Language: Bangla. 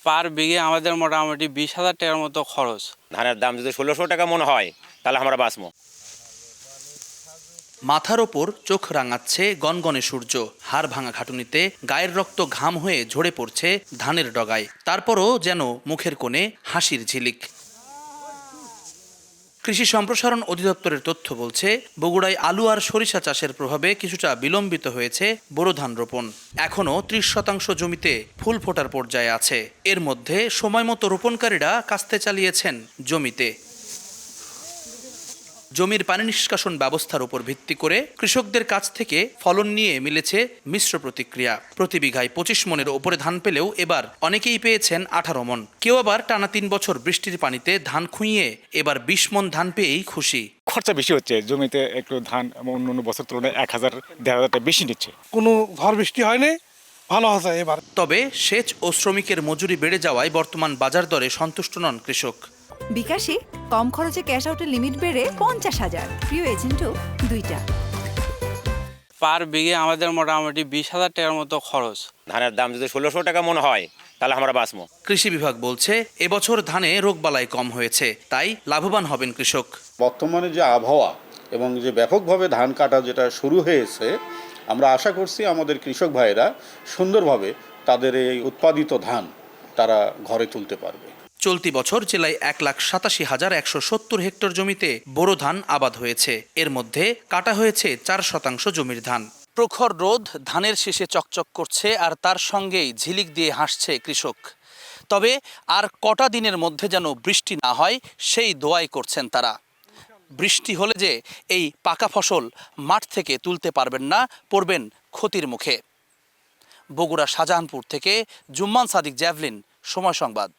পার বিঘে আমাদের মোটামুটি 20,000 টাকার মতো খরচ। ধানের দাম যদি 1600 টাকা মনে হয় তাহলে আমরা বাঁচবো। মাথার ওপর চোখ রাঙাচ্ছে গনগনে সূর্য, হাড় ভাঙা খাটুনিতে গায়ের রক্ত ঘাম হয়ে ঝরে পড়ছে ধানের ডগায়। তারপরও যেন মুখের কোণে হাসির ঝিলিক। কৃষি সম্প্রসারণ অধিদপ্তরের তথ্য বলছে, বগুড়ায় আলু আর সরিষা চাষের প্রভাবে কিছুটা বিলম্বিত হয়েছে বোরো ধান রোপণ। এখনও 30% জমিতে ফুল ফোটার পর্যায়ে আছে। এর মধ্যে সময়মতো রোপণকারীরা কাস্তে চালিয়েছেন জমিতে। জমির পানি নিষ্কাশন ব্যবস্থার উপর ভিত্তি করে কৃষকদের কাছ থেকে ফলন নিয়ে মিলেছে মিশ্র প্রতিক্রিয়া। প্রতি বিঘায় 25 মনের ওপরে ধান পেলেও এবার অনেকেই পেয়েছেন 18 মন। কেউ আবার টানা 3 বছর বৃষ্টির পানিতে ধান খুইয়ে এবার 20 মন ধান পেয়েই খুশি। খরচা বেশি হচ্ছে, জমিতে একটু ধান অন্য বছর তুলনায় 1000-1500 টাকা বেশি নিচ্ছে। কোনো ঝড় বৃষ্টি হয়নি, ভালো হচ্ছে এবার। তবে সেচ ও শ্রমিকের মজুরি বেড়ে যাওয়ায় বর্তমান বাজার দরে সন্তুষ্ট নন কৃষক। বিকাশে কম খরচে ক্যাশ আউটের লিমিট বেড়ে 50,000। প্রিয় এজেন্টও 2টা। পার বিঘে আমাদের মোটামুটি 20,000 টাকার মতো খরচ। ধানের দাম যদি 1600 টাকা মনে হয় তাহলে আমরা বাঁচবো। কৃষি বিভাগ বলছে, এবছর ধানে রোগবালাই কম হয়েছে, তাই লাভবান হবেন কৃষক। বর্তমানে যে আবহাওয়া এবং যে ব্যাপকভাবে ধান কাটা যেটা শুরু হয়েছে, আমরা আশা করছি আমাদের কৃষক ভাইয়েরা সুন্দরভাবে তাদের এই উৎপাদিত ধান তারা ঘরে তুলতে পারবে। চলতি বছর জেলায় 1,87,170 হেক্টর জমিতে বোরো ধান আবাদ হয়েছে। এর মধ্যে কাটা হয়েছে 4% জমির ধান। প্রখর রোদ ধানের শেষে চকচক করছে, আর তার সঙ্গেই ঝিলিক দিয়ে হাসছে কৃষক। তবে আর কটা দিনের মধ্যে যেন বৃষ্টি না হয় সেই দোয়াই করছেন তারা। বৃষ্টি হলে যে এই পাকা ফসল মাঠ থেকে তুলতে পারবেন না, পড়বেন ক্ষতির মুখে। বগুড়া শাহজাহানপুর থেকে জুম্মান সাদিক, জ্যাভলিন, সময় সংবাদ।